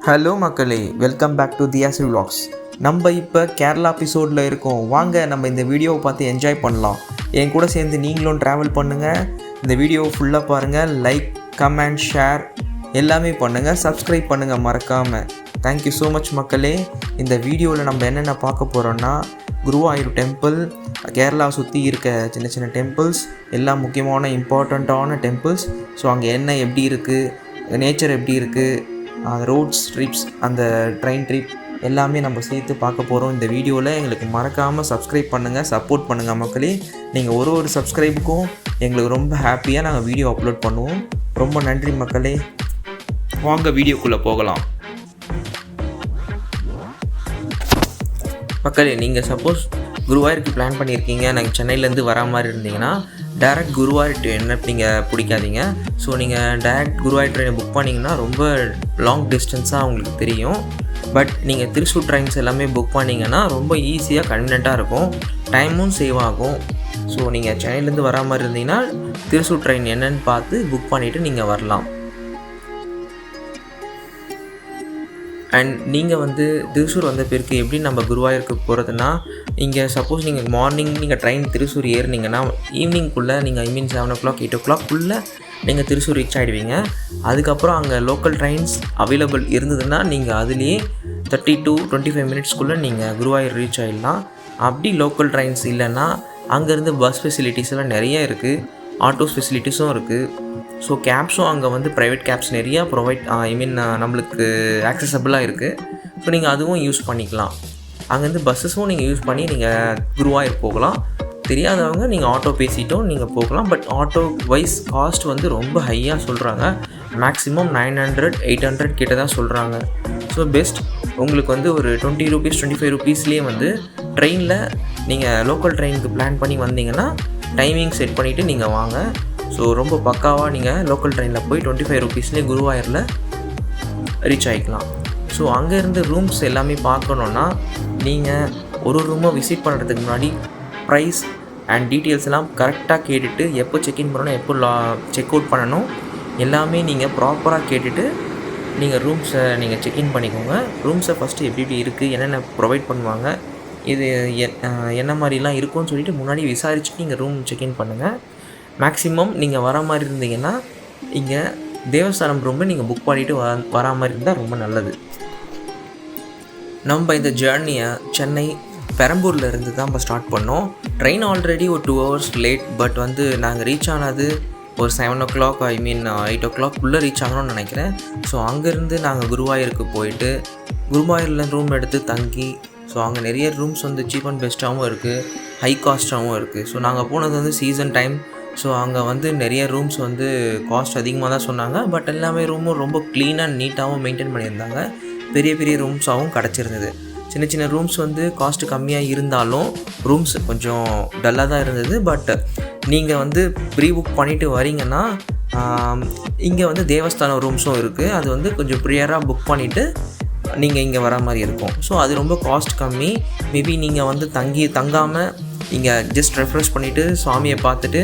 Hello மக்களே, welcome back to தியாசி vlogs. நம்ம இப்போ கேரளா எபிசோடில் இருக்கோம். வாங்க நம்ம இந்த வீடியோவை பார்த்து என்ஜாய் பண்ணலாம். என் கூட சேர்ந்து நீங்களும் ட்ராவல் பண்ணுங்கள். இந்த வீடியோவை ஃபுல்லாக பாருங்கள். லைக், கமெண்ட், ஷேர் எல்லாமே பண்ணுங்கள். சப்ஸ்கிரைப் பண்ணுங்கள் மறக்காமல். தேங்க்யூ ஸோ மச் மக்களே. இந்த வீடியோவில் நம்ம என்னென்ன பார்க்க போகிறோன்னா, குருவாயூர் டெம்பிள், கேரளா சுற்றி இருக்க சின்ன சின்ன டெம்பிள்ஸ், எல்லாம் முக்கியமான இம்பார்ட்டண்ட்டான டெம்பிள்ஸ். ஸோ அங்கே என்ன எப்படி இருக்குது, நேச்சர் எப்படி இருக்குது, ரோட்ஸ் ட்ரிப்ஸ், அந்த ட்ரெயின் ட்ரிப் எல்லாமே நம்ம சேர்த்து பார்க்க போகிறோம் இந்த வீடியோவில். எங்களுக்கு மறக்காமல் சப்ஸ்கிரைப் பண்ணுங்கள், சப்போர்ட் பண்ணுங்கள் மக்களே. நீங்கள் ஒரு சப்ஸ்கிரைபுக்கும் எங்களுக்கு ரொம்ப ஹாப்பியாக நாங்கள் வீடியோ அப்லோட் பண்ணுவோம். ரொம்ப நன்றி மக்களே. வாங்க வீடியோக்குள்ளே போகலாம். மக்களே, நீங்கள் சப்போஸ் குருவாயூருக்கு பிளான் பண்ணியிருக்கீங்க, நாங்கள் சென்னையிலேருந்து வரா மாதிரி இருந்தீங்கன்னா டேரெக்ட் குருவாயூர் ட்ரெயின் நீங்கள் பிடிக்காதீங்க. ஸோ நீங்கள் டேரெக்ட் குருவாயூர் ட்ரெயினை புக் பண்ணிங்கன்னா ரொம்ப லாங் டிஸ்டன்ஸாக உங்களுக்கு தெரியும். பட் நீங்கள் திருச்சூர் ட்ரெயின்ஸ் எல்லாமே புக் பண்ணிங்கன்னா ரொம்ப ஈஸியாக கன்வீனியண்ட்டாக இருக்கும், டைமும் சேவ் ஆகும். ஸோ நீங்கள் சென்னையிலேருந்து வரா மாதிரி இருந்தீங்கன்னா திருச்சூர் ட்ரெயின் என்னென்னு பார்த்து புக் பண்ணிவிட்டு நீங்கள் வரலாம். அண்ட் நீங்கள் திருச்சூர் வந்த பேருக்கு எப்படி நம்ம குருவாயூருக்கு போகிறதுனா, இங்கே சப்போஸ் நீங்கள் மார்னிங் நீங்கள் ட்ரெயின் திருச்சூர் ஏறினீங்கன்னா ஈவினிங்குள்ளே நீங்கள் 7 o'clock 8 o'clock நீங்கள் திருச்சூர் ரீச் ஆகிடுவீங்க. அதுக்கப்புறம் அங்கே லோக்கல் ட்ரெயின்ஸ் அவைலபிள் இருந்ததுன்னா நீங்கள் அதுலேயே 30 to 25 minutes நீங்கள் குருவாயூர் ரீச் ஆகிடலாம். அப்படி லோக்கல் ட்ரெயின்ஸ் இல்லைன்னா அங்கேருந்து பஸ் ஃபெசிலிட்டிஸ் எல்லாம் நிறைய இருக்குது, ஆட்டோஸ் ஃபெசிலிட்டிஸும் இருக்குது. ஸோ கேப்ஸும் அங்கே ப்ரைவேட் கேப்ஸ் நிறையா நம்மளுக்கு ஆக்சசபிளாக இருக்குது. ஸோ நீங்கள் அதுவும் யூஸ் பண்ணிக்கலாம். அங்கேருந்து பஸ்ஸஸும் நீங்கள் யூஸ் பண்ணி நீங்கள் குருவாயூர் போகலாம். தெரியாதவங்க நீங்கள் ஆட்டோ பேசிட்டோம் நீங்கள் போகலாம். பட் ஆட்டோ வைஸ் காஸ்ட் ரொம்ப ஹையாக சொல்கிறாங்க. மேக்ஸிமம் 900-800 கிட்ட தான் சொல்கிறாங்க. ஸோ பெஸ்ட் உங்களுக்கு ஒரு 20 rupees 25 rupeesலேயே ட்ரெயினில் நீங்கள் லோக்கல் ட்ரெயினுக்கு பிளான் பண்ணி வந்தீங்கன்னா டைமிங் செட் பண்ணிவிட்டு நீங்கள் வாங்க. ஸோ ரொம்ப பக்காவாக நீங்கள் லோக்கல் ட்ரெயினில் போய் 25 rupeesலேயே குருவாயூரில் ரீச் ஆகிக்கலாம். ஸோ அங்கேருந்து ரூம்ஸ் எல்லாமே பார்க்கணுன்னா நீங்கள் ஒரு ரூமை விசிட் பண்ணுறதுக்கு முன்னாடி ப்ரைஸ் அண்ட் டீட்டெயில்ஸ் எல்லாம் கரெக்டாக கேட்டுட்டு, எப்போ செக்இன் பண்ணணும், எப்போ செக் அவுட் பண்ணணும் எல்லாமே நீங்கள் ப்ராப்பராக கேட்டுட்டு நீங்கள் ரூம்ஸை நீங்கள் செக்இன் பண்ணிக்கோங்க. ரூம்ஸை ஃபஸ்ட்டு எப்படி இருக்குது, என்னென்ன ப்ரொவைட் பண்ணுவாங்க, இது என்ன மாதிரிலாம் இருக்கும்னு சொல்லிவிட்டு முன்னாடி விசாரிச்சுட்டு நீங்கள் ரூம் செக்இன் பண்ணுங்கள். மேக்ஸிமம் நீங்கள் வர மாதிரி இருந்தீங்கன்னா இங்கே தேவஸ்தானம் ரூமை நீங்கள் புக் பண்ணிவிட்டு வரா மாதிரி இருந்தால் ரொம்ப நல்லது. நம்ம இந்த ஜேர்னியை சென்னை பெரம்பூரில் இருந்து தான் இப்போ ஸ்டார்ட் பண்ணோம். ட்ரெயின் ஆல்ரெடி ஒரு 2 hours லேட். பட் நாங்கள் ரீச் ஆனது ஒரு 7 o'clock 8 o'clock ரீச் ஆகணும்னு நினைக்கிறேன். ஸோ அங்கேருந்து நாங்கள் குருவாயூருக்கு போயிட்டு குருவாயூரில் ரூம் எடுத்து தங்கி, ஸோ அங்கே நிறைய ரூம்ஸ் சீப் அண்ட் பெஸ்ட்டாகவும் இருக்குது, ஹை காஸ்ட்டாகவும் இருக்குது. ஸோ நாங்கள் போனது சீசன் டைம். ஸோ அங்கே நிறைய ரூம்ஸ் காஸ்ட் அதிகமாக தான் சொன்னாங்க. பட் எல்லாமே ரூமும் ரொம்ப க்ளீனாக நீட்டாகவும் மெயின்டைன் பண்ணியிருந்தாங்க. பெரிய பெரிய ரூம்ஸாகவும் கிடச்சிருந்தது. சின்ன சின்ன ரூம்ஸ் காஸ்ட்டு கம்மியாக இருந்தாலும் ரூம்ஸ் கொஞ்சம் டல்லாக தான் இருந்தது. பட் நீங்கள் ப்ரீ புக் பண்ணிவிட்டு வரீங்கன்னா இங்கே தேவஸ்தானம் ரூம்ஸும் இருக்குது. அது கொஞ்சம் ப்ரியராக புக் பண்ணிவிட்டு நீங்கள் இங்கே வர மாதிரி இருக்கும். ஸோ அது ரொம்ப காஸ்ட் கம்மி. மேபி நீங்கள் தங்காமல் இங்கே ஜஸ்ட் ரெஃப்ரெஷ் பண்ணிவிட்டு சுவாமியை பார்த்துட்டு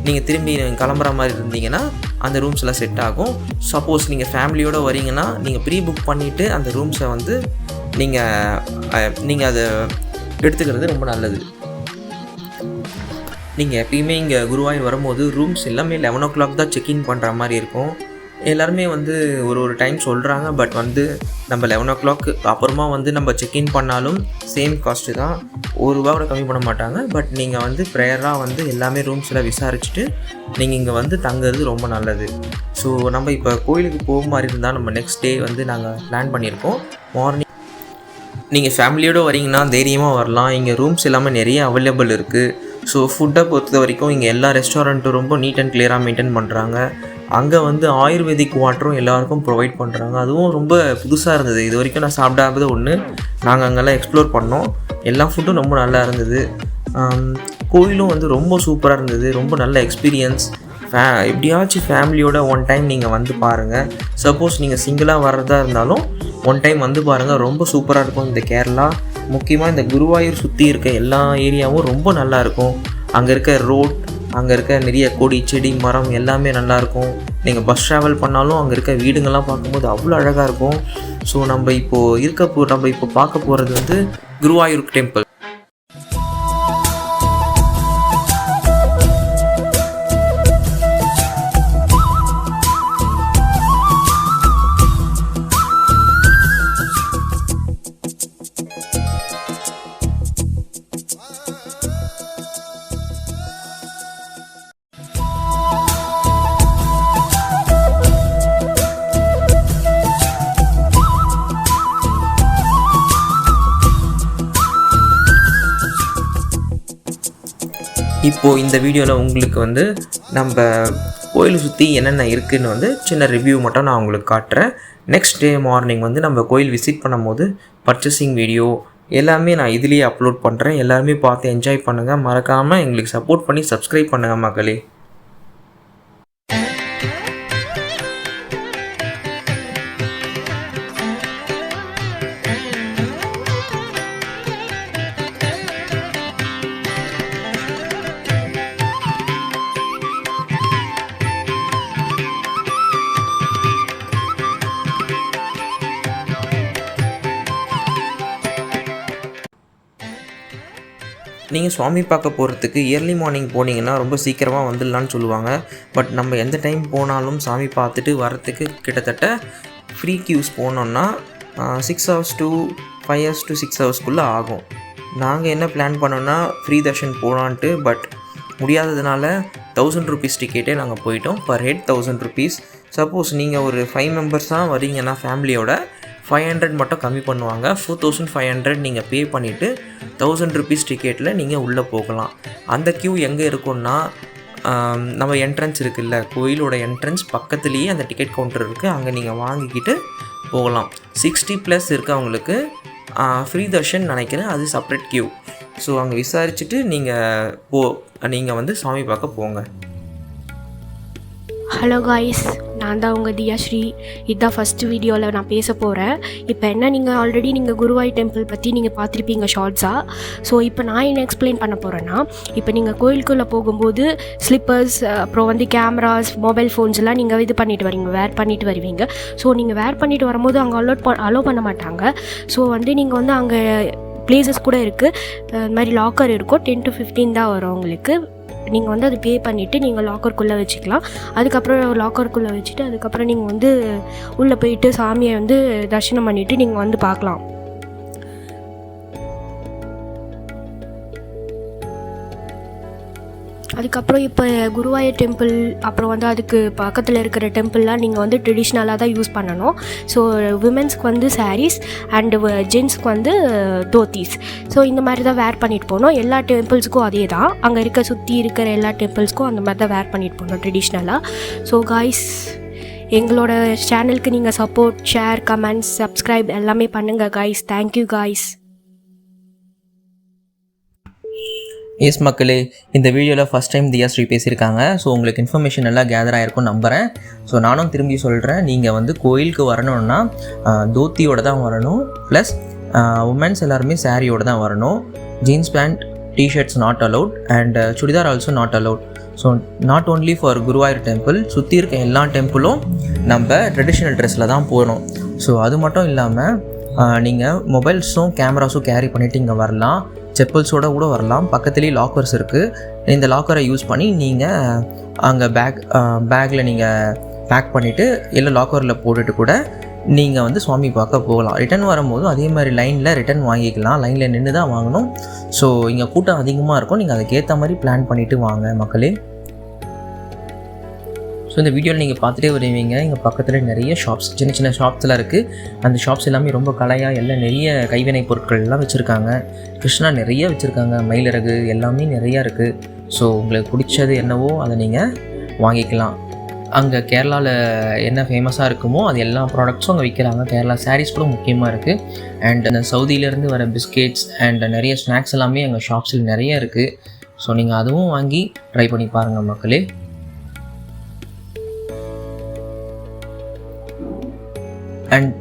நீங்கள் திரும்பி கிளம்புற மாதிரி இருந்தீங்கன்னா அந்த ரூம்ஸ் எல்லாம் செட் ஆகும். சப்போஸ் நீங்கள் ஃபேமிலியோடு வரீங்கன்னா நீங்கள் ப்ரீ புக் பண்ணிவிட்டு அந்த ரூம்ஸை நீங்கள் அதை எடுத்துக்கிறது ரொம்ப நல்லது. நீங்கள் எப்பயுமே இங்கே குருவாயூர் வரும்போது ரூம்ஸ் எல்லாமே 11 o'clock தான் செக்இன் பண்ணுற மாதிரி இருக்கும். எல்லாருமே ஒரு டைம் சொல்கிறாங்க. பட் நம்ம 11 o'clock அப்புறமா நம்ம செக்இன் பண்ணாலும் சேம் காஸ்ட்டு தான், ₹1 கூட கம்மி பண்ண மாட்டாங்க. பட் நீங்கள் ப்ரேயராக எல்லாமே ரூம்ஸில் விசாரிச்சுட்டு நீங்கள் இங்கே தங்குறது ரொம்ப நல்லது. ஸோ நம்ம இப்போ கோயிலுக்கு போக மாதிரி இருந்தால் நம்ம நெக்ஸ்ட் டே நாங்கள் பிளான் பண்ணியிருக்கோம். மார்னிங் நீங்கள் ஃபேமிலியோடு வரீங்கன்னா தைரியமாக வரலாம். இங்கே ரூம்ஸ் எல்லாமே நிறைய அவைலபிள் இருக்குது. ஸோ ஃபுட்டை பொறுத்த வரைக்கும் இங்கே எல்லா ரெஸ்டாரண்ட்டும் ரொம்ப நீட் அண்ட் கிளியராக மெயின்டைன் பண்ணுறாங்க. அங்கே ஆயுர்வேதிக் வாட்டரும் எல்லாருக்கும் ப்ரொவைட் பண்ணுறாங்க. அதுவும் ரொம்ப புதுசாக இருந்தது. இது வரைக்கும் நான் சாப்பிடாதது ஒன்று. நாங்கள் அங்கெல்லாம் எக்ஸ்ப்ளோர் பண்ணோம். எல்லா ஃபுட்டும் ரொம்ப நல்லா இருந்தது. கோயிலும் ரொம்ப சூப்பராக இருந்தது. ரொம்ப நல்ல எக்ஸ்பீரியன்ஸ். எப்படியாச்சும் ஃபேமிலியோட ஒன் டைம் நீங்கள் பாருங்கள். சப்போஸ் நீங்கள் சிங்கிளாக வர்றதா இருந்தாலும் ஒன் டைம் பாருங்கள். ரொம்ப சூப்பராக இருக்கும் இந்த கேரளா. முக்கியமாக இந்த குருவாயூர் சுற்றி இருக்க எல்லா ஏரியாவும் ரொம்ப நல்லாயிருக்கும். அங்கே இருக்க ரோட் அங்கே இருக்க நிறைய கொடி செடி மரம் எல்லாமே நல்லாயிருக்கும். நீங்கள் பஸ் ட்ராவல் பண்ணாலும் அங்கே இருக்க வீடுங்கள்லாம் பார்க்கும்போது அவ்வளோ அழகாக இருக்கும். ஸோ நம்ம இப்போ பார்க்க போகிறது வந்து குருவாயூர் டெம்பிள். இப்போது இந்த வீடியோவில் உங்களுக்கு வந்து நம்ம கோயிலை சுற்றி என்னென்ன இருக்குதுன்னு வந்து சின்ன ரிவ்யூ மட்டும் நான் உங்களுக்கு காட்டுறேன். நெக்ஸ்ட் டே மார்னிங் வந்து நம்ம கோயில் விசிட் பண்ணும்போது பர்ச்சேசிங் வீடியோ எல்லாமே நான் இதுலேயே அப்லோட் பண்ணுறேன். எல்லாருமே பார்த்து என்ஜாய் பண்ணுங்கள். மறக்காமல் எங்களுக்கு சப்போர்ட் பண்ணி சப்ஸ்கிரைப் பண்ணுங்கள் மக்களே. நீங்கள் சுவாமி பார்க்க போகிறதுக்கு இயர்லி மார்னிங் போனீங்கன்னா ரொம்ப சீக்கிரமாக வந்துடலான்னு சொல்லுவாங்க. பட் நம்ம எந்த டைம் போனாலும் சாமி பார்த்துட்டு வரத்துக்கு கிட்டத்தட்ட ஃப்ரீ கியூஸ் போனோன்னா 6 hours to 5 hours to 6 hours ஆகும். நாங்கள் என்ன பிளான் பண்ணோன்னா ஃப்ரீ தர்ஷன் போகலான்ட்டு, பட் முடியாததுனால 1000 rupees டிக்கெட்டே நாங்கள் போயிட்டோம். Per head 1000 rupees. சப்போஸ் நீங்கள் ஒரு 5 members தான் வரீங்கன்னா ஃபேமிலியோட 500 மட்டும் கம்மி பண்ணுவாங்க. 4500 நீங்கள் பே பண்ணிவிட்டு 1000 rupees டிக்கெட்டில் நீங்கள் உள்ளே போகலாம். அந்த க்யூ எங்கே இருக்குன்னா நம்ம என்ட்ரன்ஸ் இருக்குல்ல, கோயிலோட என்ட்ரன்ஸ் பக்கத்துலேயே அந்த டிக்கெட் கவுண்டர் இருக்குது. அங்கே நீங்கள் வாங்கிக்கிட்டு போகலாம். 60+ இருக்கவங்களுக்கு ஃப்ரீ தர்ஷன் நினைக்கிறேன், அது செப்பரேட் க்யூ. ஸோ அங்கே விசாரிச்சுட்டு நீங்கள் வந்து சாமி பார்க்க போங்க. ஹலோ காய்ஸ், நான் தான் உங்கள் தியாஸ்ரீ. இதுதான் ஃபஸ்ட்டு வீடியோவில் நான் பேச போகிறேன். இப்போ என்ன, நீங்கள் ஆல்ரெடி குருவாயூர் டெம்பிள் பற்றி நீங்கள் பார்த்துருப்பீங்க ஷார்ட்ஸாக. ஸோ இப்போ நான் என்ன எக்ஸ்பிளைன் பண்ண போகிறேன்னா, இப்போ நீங்கள் கோயிலுக்குள்ளே போகும்போது ஸ்லிப்பர்ஸ், அப்புறம் கேமராஸ், மொபைல் ஃபோன்ஸ் எல்லாம் நீங்கள் வேர் பண்ணிட்டு வருவீங்க. ஸோ நீங்கள் வேர் பண்ணிட்டு வரும்போது அங்கே அலோவ் பண்ண மாட்டாங்க. ஸோ நீங்கள் அங்கே பிளேசஸ் கூட இருக்குது. இந்த மாதிரி லாக்கர் இருக்கும். 10 to 15 தான் வரும் உங்களுக்கு. நீங்கள் அது பே பண்ணிவிட்டு நீங்கள் லாக்கருக்குள்ளே வச்சுக்கலாம். அதுக்கப்புறம் லாக்கருக்குள்ளே வச்சுட்டு அதுக்கப்புறம் நீங்கள் உள்ளே போயிட்டு சாமியை தரிசனம் பண்ணிவிட்டு நீங்கள் பார்க்கலாம். அதுக்கப்புறம் இப்போ குருவாயூர் டெம்பிள், அப்புறம் அதுக்கு பக்கத்தில் இருக்கிற டெம்பிள்லாம் நீங்கள் ட்ரெடிஷ்னலாக தான் யூஸ் பண்ணணும். ஸோ விமென்ஸ்க்கு சாரீஸ் அண்டு ஜென்ஸ்க்கு தோத்தீஸ். ஸோ இந்த மாதிரி தான் வேர் பண்ணிட்டு போகணும். எல்லா டெம்பிள்ஸுக்கும் அதே தான். அங்கே சுற்றி இருக்கிற எல்லா டெம்பிள்ஸ்க்கும் அந்த மாதிரி தான் வேர் பண்ணிட்டு போகணும் ட்ரெடிஷ்னலாக. ஸோ காய்ஸ், எங்களோட சேனலுக்கு நீங்கள் சப்போர்ட், ஷேர், கமெண்ட்ஸ், சப்ஸ்கிரைப் எல்லாமே பண்ணுங்கள் காய்ஸ். Thank you guys. எஸ் மக்களே, இந்த வீடியோவில் ஃபஸ்ட் டைம் தியாஸ்ரீ பேசியிருக்காங்க. ஸோ உங்களுக்கு இன்ஃபர்மேஷன் நல்லா கேதர் ஆகிருக்கும்னு நம்புகிறேன். ஸோ நானும் திரும்பி சொல்கிறேன், நீங்கள் கோயிலுக்கு வரணுன்னா தோத்தியோடு தான் வரணும். ப்ளஸ் உமன்ஸ் எல்லாருமே சாரியோடு தான் வரணும். Jeans pant, t-shirts not allowed and churidar also not allowed. So not only for Guruvayur temple, சுற்றி இருக்க எல்லா டெம்பிளும் நம்ம ட்ரெடிஷ்னல் ட்ரெஸ்ஸில் தான் போகணும். ஸோ அது மட்டும் இல்லாமல் நீங்கள் மொபைல்ஸும் கேமராஸும் கேரி பண்ணிவிட்டு இங்கே வரலாம். செப்பல்ஸோடு கூட வரலாம். பக்கத்துலேயே லாக்கர்ஸ் இருக்குது. இந்த லாக்கரை யூஸ் பண்ணி நீங்கள் அங்கே பேக்கில் நீங்கள் பேக் பண்ணிவிட்டு இல்லை லாக்கரில் போட்டுட்டு கூட நீங்கள் சுவாமி பார்க்க போகலாம். ரிட்டன் வரும்போதும் அதே மாதிரி லைனில் ரிட்டன் வாங்கிக்கலாம். லைனில் நின்று தான் வாங்கணும். ஸோ இங்கே கூட்டம் அதிகமாக இருக்கும். நீங்கள் அதுக்கேற்ற மாதிரி பிளான் பண்ணிவிட்டு வாங்க மக்களே. ஸோ இந்த வீடியோவில் நீங்கள் பார்த்துட்டே வருவீங்க. இங்கே பக்கத்தில் நிறைய ஷாப்ஸ், சின்ன சின்ன ஷாப்ஸ்லாம் இருக்குது. அந்த ஷாப்ஸ் எல்லாமே ரொம்ப கலையாக எல்லாம் நிறைய கைவினை பொருட்கள் எல்லாம் வச்சுருக்காங்க. கிருஷ்ணா நிறைய வச்சுருக்காங்க. மயிலிறகு எல்லாமே நிறையா இருக்குது. ஸோ உங்களுக்கு பிடிச்சது என்னவோ அதை நீங்கள் வாங்கிக்கலாம். அங்கே கேரளாவில் என்ன ஃபேமஸாக இருக்குமோ அது எல்லா ப்ராடக்ட்ஸும் அங்கே விற்கிறாங்க. கேரளா சாரீஸ் கூட முக்கியமாக இருக்குது. அண்ட் அந்த சவுதியிலேருந்து வர பிஸ்கெட்ஸ் அண்ட் நிறைய ஸ்நாக்ஸ் எல்லாமே அங்கே ஷாப்ஸில் நிறைய இருக்குது. ஸோ நீங்கள் அதுவும் வாங்கி ட்ரை பண்ணி பாருங்கள் மக்களே. அண்ட்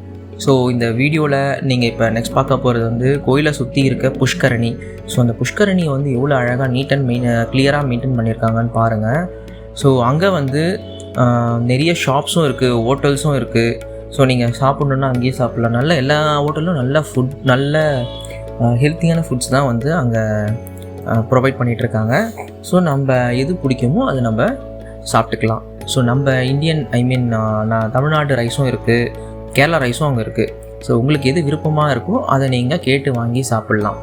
ஸோ இந்த வீடியோவில் நீங்கள் இப்போ நெக்ஸ்ட் பார்க்க போகிறது வந்து கோயிலை சுற்றி இருக்க புஷ்கரணி. ஸோ அந்த புஷ்கரணியை வந்து எவ்வளோ அழகாக நீட் அண்ட் கிளியராக மெயின்டைன் பண்ணியிருக்காங்கன்னு பாருங்கள். ஸோ அங்கே வந்து நிறைய ஷாப்ஸும் இருக்குது, ஹோட்டல்ஸும் இருக்குது. ஸோ நீங்கள் சாப்பிட்ணுன்னா அங்கேயே சாப்பிட்லாம். நல்ல எல்லா ஹோட்டலும் நல்ல ஃபுட், நல்ல ஹெல்த்தியான ஃபுட்ஸ் தான் வந்து அங்கே ப்ரொவைட் பண்ணிகிட்ருக்காங்க. ஸோ நம்ம எது பிடிக்குமோ அதை நம்ம சாப்பிட்டுக்கலாம். ஸோ நம்ம இந்தியன் நான் தமிழ்நாடு ரைஸும் இருக்குது, கேரளா ரைஸும் அங்கே இருக்குது. ஸோ உங்களுக்கு எது விருப்பமாக இருக்கோ அதை நீங்கள் கேட்டு வாங்கி சாப்பிட்லாம்.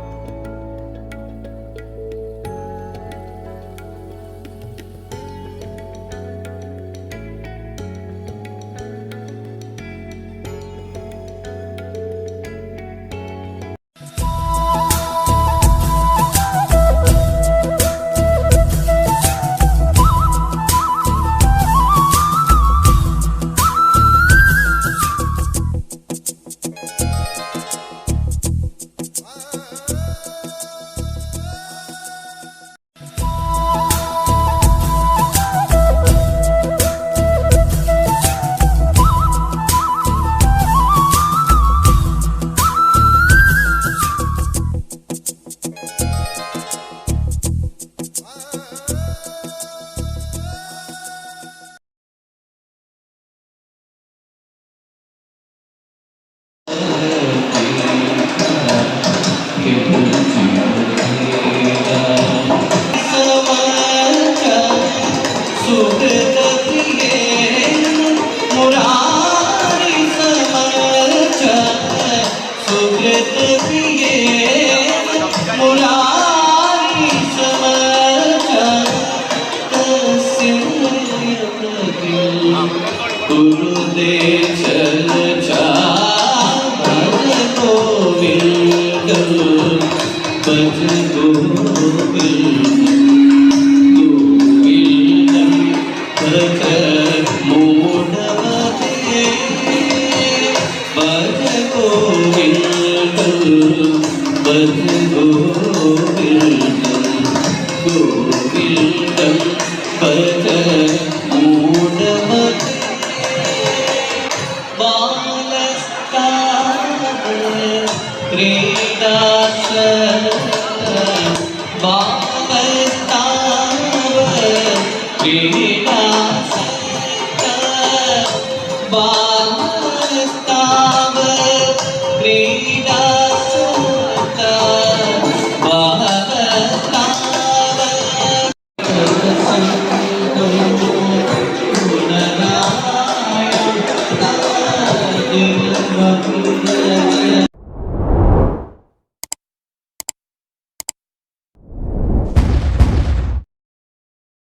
Krishna